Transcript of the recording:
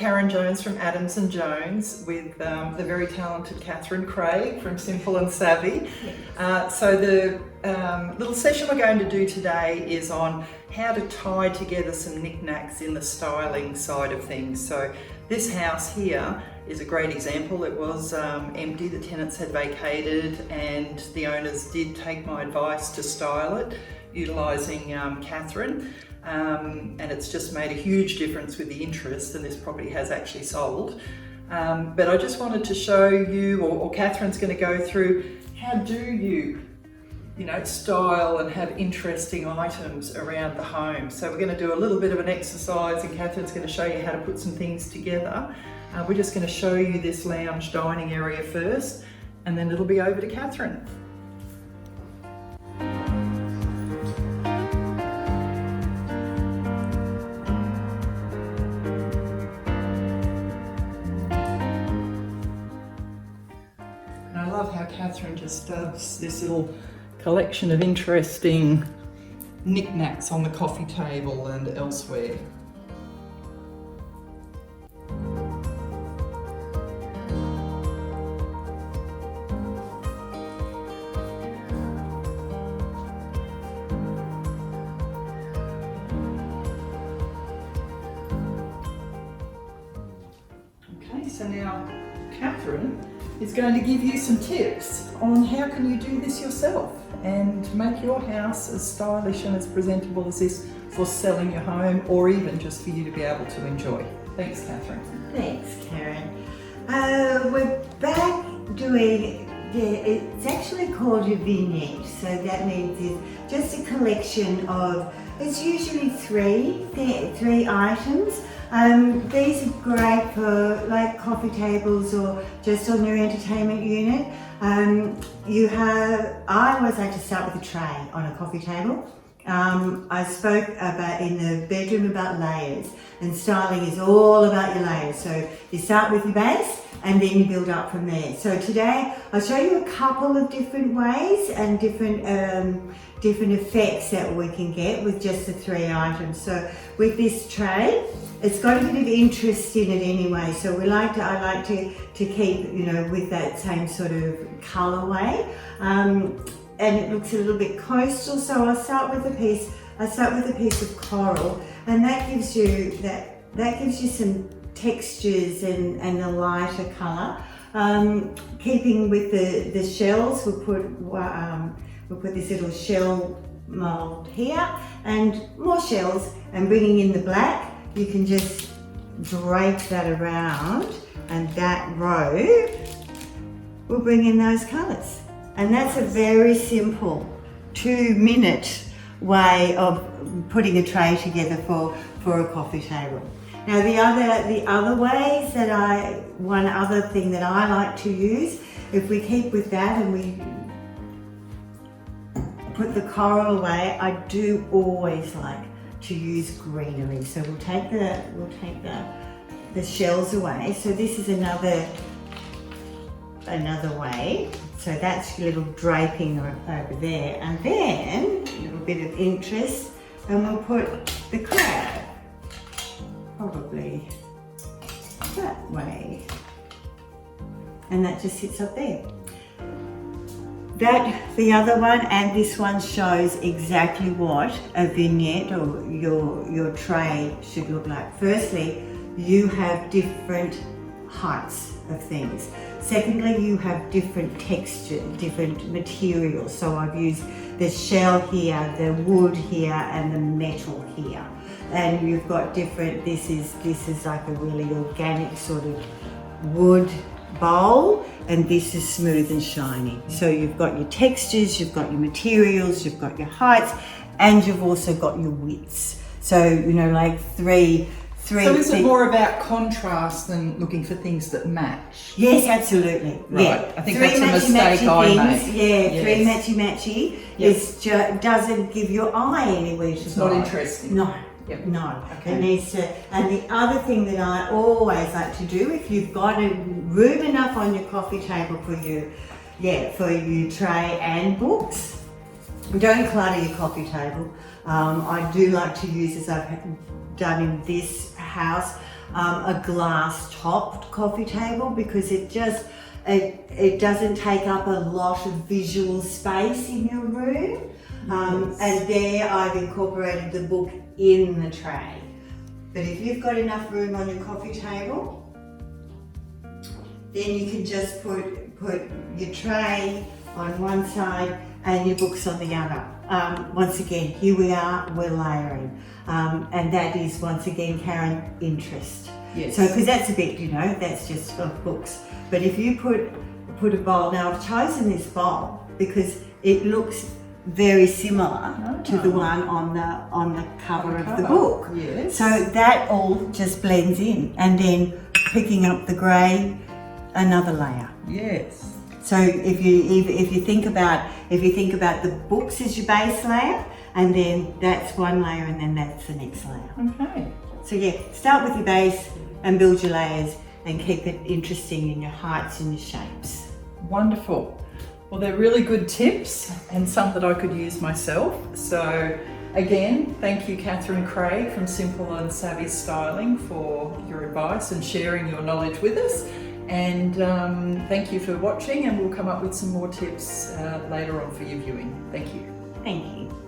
Karen Jones from Adams & Jones with the very talented Catherine Craig from Simple and Savvy. So the little session we're going to do today is on how to tie together some knickknacks in the styling side of things. So this house here is a great example. It was empty, the tenants had vacated, and the owners did take my advice to style it utilising Catherine. And it's just made a huge difference with the interest, and this property has actually sold. But I just wanted to show you, or Catherine's going to go through, how do you style and have interesting items around the home. So we're going to do a little bit of an exercise, and Catherine's going to show you how to put some things together. We're just going to show you this lounge dining area first, and then it'll be over to Catherine. I love how Catherine just does this little collection of interesting knickknacks on the coffee table and elsewhere. Okay, so now Catherine is going to give you some tips on how can you do this yourself and make your house as stylish and as presentable as this for selling your home, or even just for you to be able to enjoy. Thanks, Catherine. Thanks, Karen. We're back doing, it's actually called a vignette, so that means it's just a collection of, it's usually three items. These are great for like coffee tables or just on your entertainment unit. I always like to start with a tray on a coffee table. I spoke about in the bedroom about layers, and styling is all about your layers. So you start with your base and then you build up from there. So today I'll show you a couple of different ways and different effects that we can get with just the three items. So with this tray, it's got a bit of interest in it anyway. So I like to keep, with that same sort of colorway. And it looks a little bit coastal. So I start with a piece of coral, and that gives you some textures and a lighter color. Keeping with the shells, we'll put this little shell mold here and more shells, and bringing in the black, you can just drape that around, and that row will bring in those colors. And that's a very simple 2-minute way of putting a tray together for a coffee table. Now the other ways one other thing that I like to use, if we keep with that and we put the coral away, I do always like to use greenery. So we'll take the shells away. So this is another way. So that's your little draping over there, and then a little bit of interest, and we'll put the crab probably that way, and that just sits up there. The other one and this one shows exactly what a vignette or your tray should look like. Firstly, you have different heights of things. Secondly, you have different texture, different materials. So I've used the shell here, the wood here, and the metal here. And you've got different, this is like a really organic sort of wood bowl, and this is smooth and shiny. So you've got your textures, you've got your materials, you've got your heights, and you've also got your widths. So, like three. So is it more about contrast than looking for things that match? Yes, absolutely. Right. Yeah. I think that's a mistake I make. Yeah, yes. 3 matchy. It doesn't give your eye anywhere to go. It's not interesting. No. Yep. No. Okay. It needs to. And the other thing that I always like to do, if you've got room enough on your coffee table for your tray and books, don't clutter your coffee table. I do like to use, as I've done in this house, a glass topped coffee table because it doesn't take up a lot of visual space in your room. And there I've incorporated the book in the tray. But if you've got enough room on your coffee table, then you can just put your tray on one side and your books on the other. Once again, here we are, we're layering. And that is, once again, Karen, interest. Yes. So, because that's a bit, that's just of books. But if you put a bowl, now I've chosen this bowl because it looks very similar to the one on the cover of the book. Yes. So that all just blends in, and then picking up the grey, another layer. Yes. So if you think about the books as your base layer, and then that's one layer, and then that's the next layer. Okay. So yeah, start with your base and build your layers, and keep it interesting in your heights and your shapes. Wonderful. Well, they're really good tips and some that I could use myself. So again, thank you, Catherine Craig from Simple and Savvy Styling, for your advice and sharing your knowledge with us. And thank you for watching, and we'll come up with some more tips later on for your viewing. Thank you. Thank you.